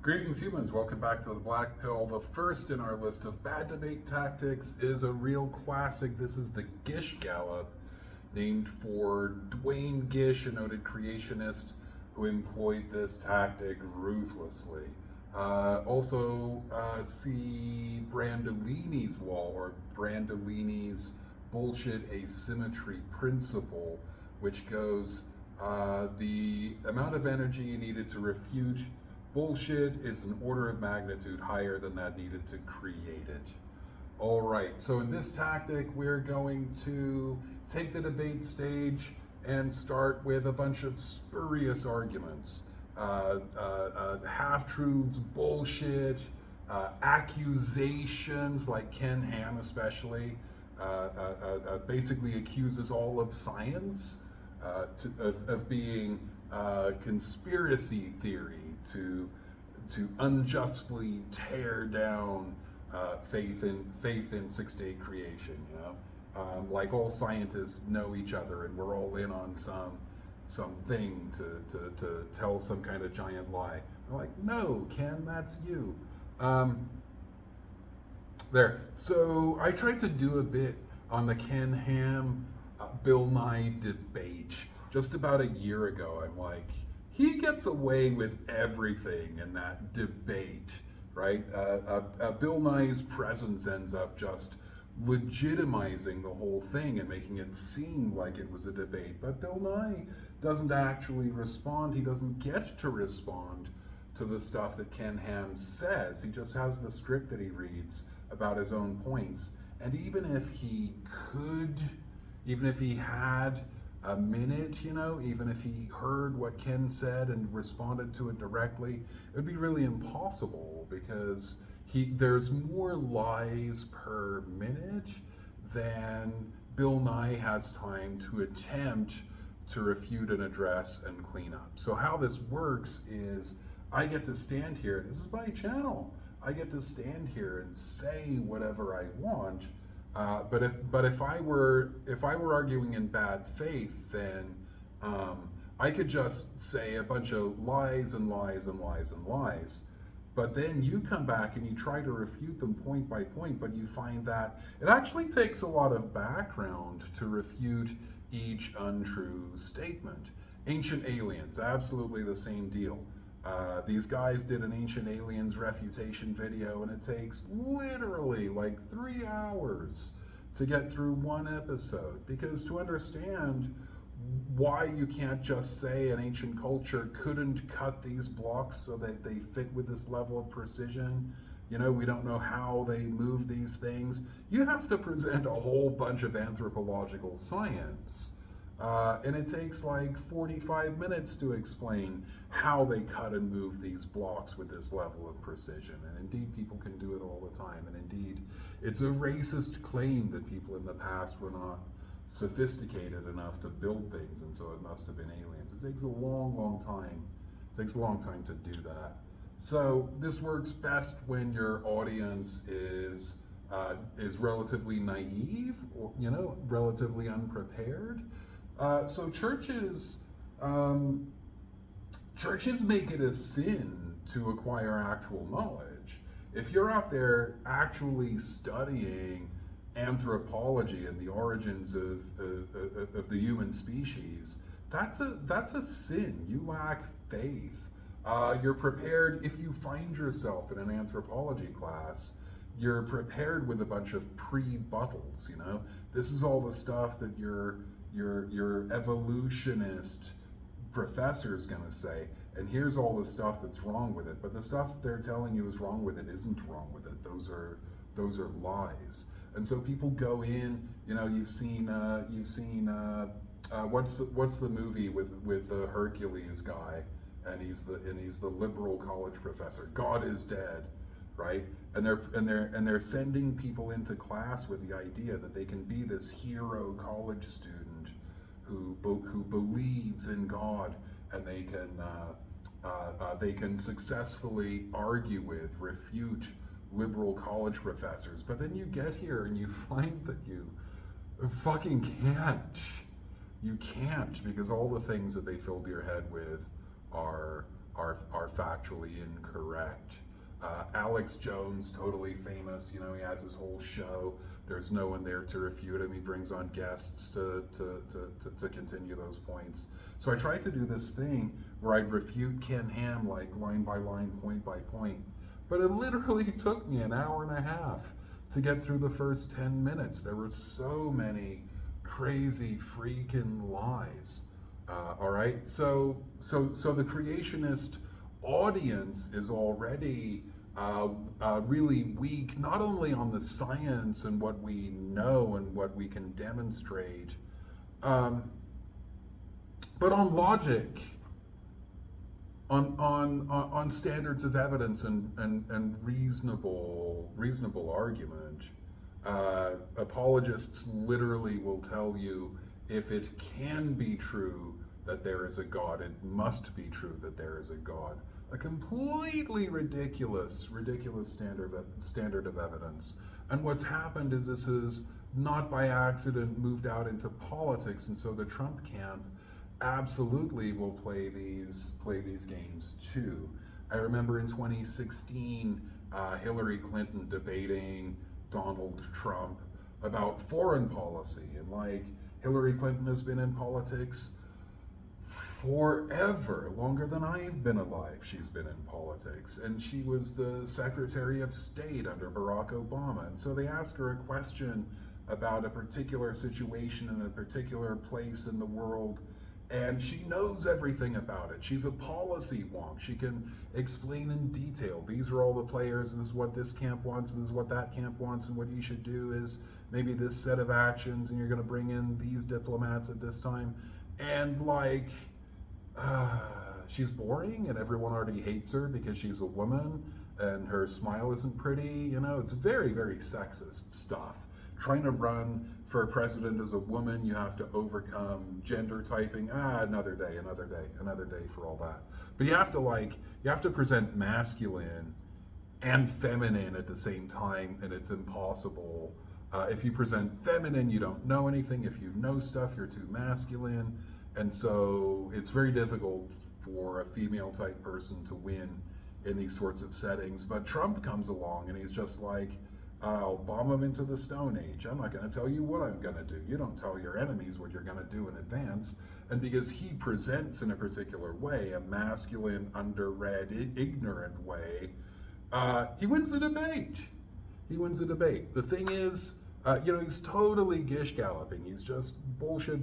Greetings humans, welcome back to the Black Pill. The first in our list of bad debate tactics is a real classic. This is the Gish Gallop, named for Dwayne Gish, a noted creationist who employed this tactic ruthlessly. See Brandolini's law, or Brandolini's bullshit asymmetry principle, which goes the amount of energy needed to refute bullshit is an order of magnitude higher than that needed to create it. All right, so in this tactic, we're going to take the debate stage and start with a bunch of spurious arguments. Half-truths, bullshit, accusations, like Ken Ham especially, basically accuses all of science of being conspiracy theory to unjustly tear down faith in six-day creation. Like all scientists know each other, and we're all in on something to tell some kind of giant lie. I'm like, no, Ken, that's you. There. So I tried to do a bit on the Ken Ham Bill Nye debate just about a year ago. I'm like, he gets away with everything in that debate, right? Bill Nye's presence ends up just legitimizing the whole thing and making it seem like it was a debate. But Bill Nye doesn't actually respond. He doesn't get to respond to the stuff that Ken Ham says. He just has the script that he reads about his own points. And even if he could, even if he had a minute, even if he heard what Ken said and responded to it directly, it would be really impossible, because there's more lies per minute than Bill Nye has time to attempt to refute and address and clean up. So how this works is I get to stand here, this is my channel, I get to stand here and say whatever I want. But if I were arguing in bad faith, then I could just say a bunch of lies and lies and lies and lies. But then you come back and you try to refute them point by point, but you find that it actually takes a lot of background to refute each untrue statement. Ancient aliens, absolutely the same deal. These guys did an Ancient Aliens refutation video, and it takes literally like 3 hours to get through one episode, because to understand why you can't just say an ancient culture couldn't cut these blocks so that they fit with this level of precision, we don't know how they move these things, you have to present a whole bunch of anthropological science. And it takes like 45 minutes to explain how they cut and move these blocks with this level of precision. And indeed, people can do it all the time. And indeed, it's a racist claim that people in the past were not sophisticated enough to build things, and so it must have been aliens. It takes a long, long time. It takes a long time to do that. So this works best when your audience is relatively naive, or relatively unprepared. So churches make it a sin to acquire actual knowledge. If you're out there actually studying anthropology and the origins of the human species, that's a sin. You lack faith. You're prepared, if you find yourself in an anthropology class, you're prepared with a bunch of pre-buttles. This is all the stuff that your evolutionist professor's gonna say, and here's all the stuff that's wrong with it. But the stuff they're telling you is wrong with it isn't wrong with it. Those are lies. And so people go in. You've seen what's the movie with the Hercules guy, and he's the liberal college professor. God is dead, right? And they're sending people into class with the idea that they can be this hero college student who believes in God, and they can successfly argue with, refute liberal college professors. But then you get here and you find that you fucking can't. You can't, because all the things that they filled your head with are are factually incorrect. Alex Jones, totally famous, he has his whole show. There's no one there to refute him. He brings on guests to continue those points. So I tried to do this thing where I'd refute Ken Ham like line by line, point by point. But it literally took me an hour and a half to get through the first 10 minutes. There were so many crazy freaking lies. All right, so the creationist audience is already really weak, not only on the science and what we know and what we can demonstrate, but on logic, on standards of evidence and reasonable argument. Apologists literally will tell you, if it can be true that there is a God, it must be true that there is a God. A completely ridiculous standard of evidence. And what's happened is this is not by accident moved out into politics, and so the Trump camp absolutely will play these games too. I remember in 2016, Hillary Clinton debating Donald Trump about foreign policy, and like, Hillary Clinton has been in politics forever, longer than I've been alive. She's been in politics, and she was the Secretary of State under Barack Obama. And so they ask her a question about a particular situation in a particular place in the world, and she knows everything about it. She's a policy wonk. She can explain in detail, these are all the players, and this is what this camp wants, and this is what that camp wants, and what you should do is maybe this set of actions, and you're going to bring in these diplomats at this time. And like, she's boring, and everyone already hates her because she's a woman and her smile isn't pretty. It's very, very sexist stuff. Trying to run for president as a woman, you have to overcome gender typing. Another day for all that. But you have to present masculine and feminine at the same time, and it's impossible. If you present feminine, you don't know anything. If you know stuff, you're too masculine. And so it's very difficult for a female type person to win in these sorts of settings. But Trump comes along and he's just like, I'll bomb them into the Stone Age. I'm not going to tell you what I'm going to do. You don't tell your enemies what you're going to do in advance. And because he presents in a particular way, a masculine, underread, ignorant way, he wins the debate. The thing is, he's totally Gish Galloping. He's just bullshit.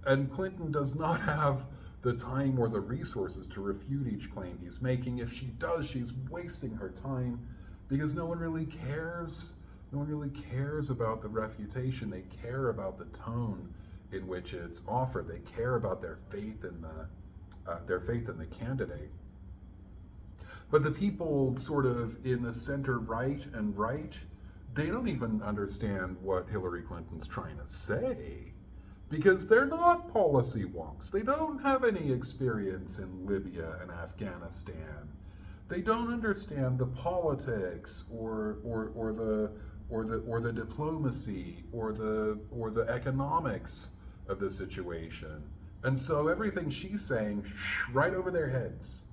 And Clinton does not have the time or the resources to refute each claim he's making. If she does, she's wasting her time, because no one really cares. No one really cares about the refutation. They care about the tone in which it's offered. They care about their faith in the candidate. But the people sort of in the center right and right, they don't even understand what Hillary Clinton's trying to say, because they're not policy wonks. They don't have any experience in Libya and Afghanistan. They don't understand the politics or the diplomacy or the economics of the situation. And so everything she's saying, right over their heads.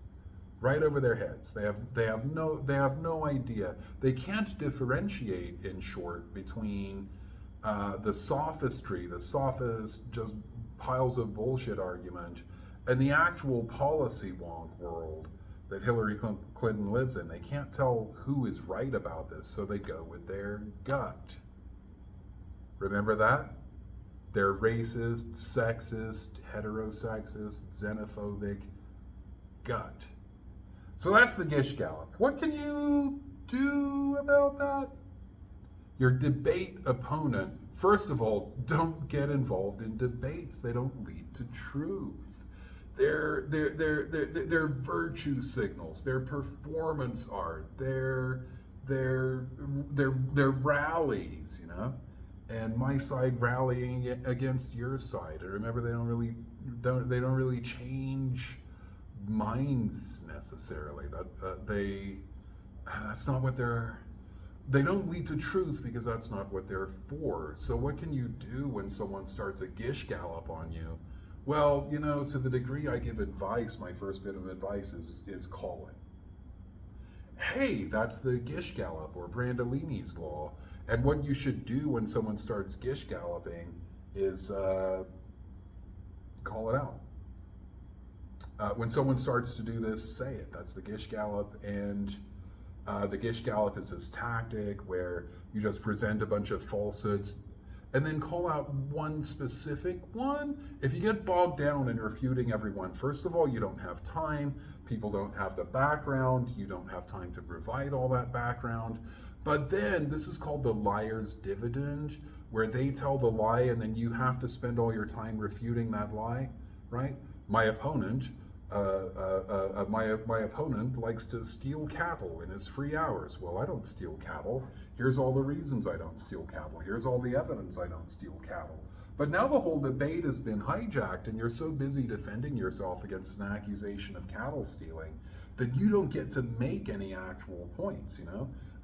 Right over their heads. They have no idea. They can't differentiate, in short, between the sophistry, the sophist, just piles of bullshit argument, and the actual policy wonk world that Hillary Clinton lives in. They can't tell who is right about this, so they go with their gut. Remember that? They're racist, sexist, heterosexist, xenophobic gut. So that's the Gish Gallop. What can you do about that? Your debate opponent, first of all, don't get involved in debates. They don't lead to truth. They're virtue signals. They're performance art. They're rallies, and my side rallying against your side. And remember, they don't really change minds necessarily. That's not what they don't lead to truth, because that's not what they're for. So what can you do when someone starts a Gish Gallop on you Well, to the degree I give advice, my first bit of advice is call it. Hey, that's the Gish Gallop or Brandolini's law. And what you should do when someone starts Gish Galloping is call it out. When someone starts to do this, say it. That's the Gish Gallop. And the Gish Gallop is this tactic where you just present a bunch of falsehoods and then call out one specific one. If you get bogged down in refuting everyone, first of all, you don't have time. People don't have the background. You don't have time to provide all that background. But then this is called the liar's dividend, where they tell the lie and then you have to spend all your time refuting that lie, right? My opponent likes to steal cattle in his free hours. Well, I don't steal cattle. Here's all the reasons I don't steal cattle. Here's all the evidence I don't steal cattle. But now the whole debate has been hijacked, and you're so busy defending yourself against an accusation of cattle stealing that you don't get to make any actual points,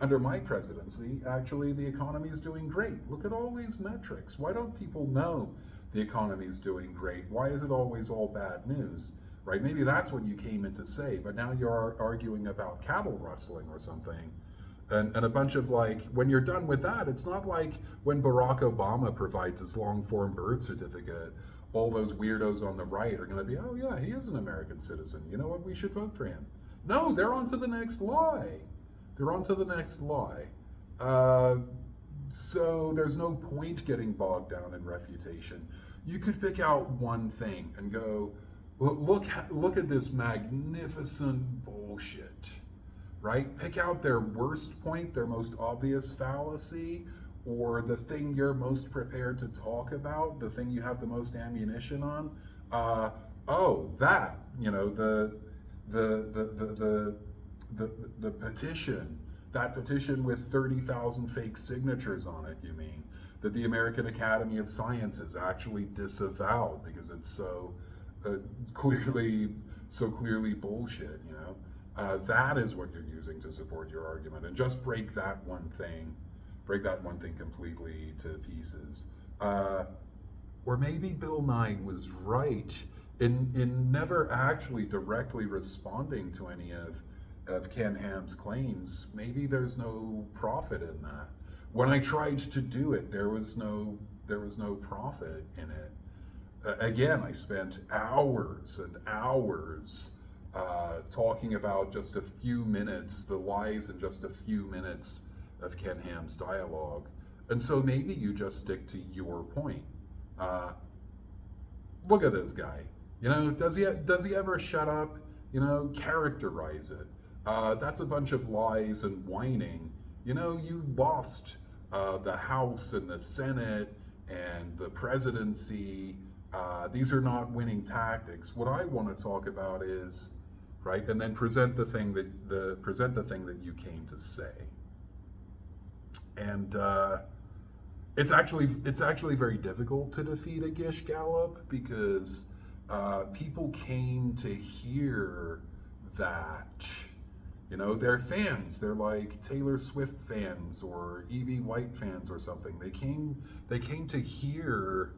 Under my presidency, actually, the economy is doing great. Look at all these metrics. Why don't people know the economy is doing great? Why is it always all bad news? Right? Maybe that's what you came in to say, but now you're arguing about cattle rustling or something. And a bunch of when you're done with that, it's not like when Barack Obama provides his long form birth certificate, all those weirdos on the right are going to be, oh yeah, he is an American citizen. You know what? We should vote for him. No, they're on to the next lie. They're on to the next lie. So there's no point getting bogged down in refutation. You could pick out one thing and go, look at this magnificent bullshit, right? Pick out their worst point, their most obvious fallacy, or the thing you're most prepared to talk about, the thing you have the most ammunition on. The petition, that petition with 30,000 fake signatures on it, you mean, that the American Academy of Sciences actually disavowed because it's so clearly bullshit, that is what you're using to support your argument, and just break that one thing completely to pieces. Or maybe Bill Nye was right in never actually directly responding to any of Ken Ham's claims. Maybe there's no profit in that. When I tried to do it, there was no profit in it. Again, I spent hours and hours talking about just a few minutes, the lies in just a few minutes of Ken Ham's dialogue. And so maybe you just stick to your point. Look at this guy. Does he ever shut up? Characterize it. That's a bunch of lies and whining. You lost the House and the Senate and the presidency. These are not winning tactics. What I want to talk about is, right, and then present the thing that you came to say. And it's actually very difficult to defeat a Gish Gallop because people came to hear that. They're fans. They're like Taylor Swift fans or E.B. White fans or something. They came to hear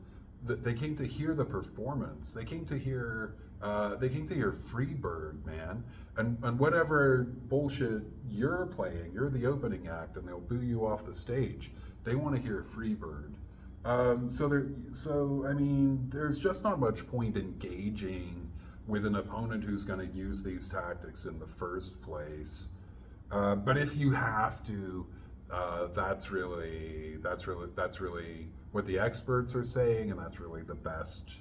the performance. They came to hear Freebird, man. And whatever bullshit you're playing, you're the opening act, and they'll boo you off the stage. They want to hear Freebird. There's just not much point engaging with an opponent who's going to use these tactics in the first place. But if you have to, that's really what the experts are saying, and that's really the best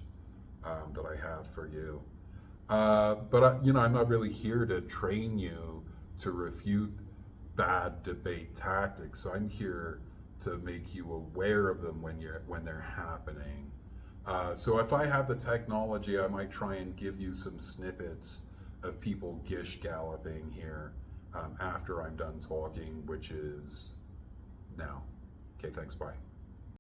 that I have for you. But I'm not really here to train you to refute bad debate tactics. I'm here to make you aware of them when they're happening. So if I have the technology, I might try and give you some snippets of people Gish Galloping here after I'm done talking, which is now. Okay, thanks, bye.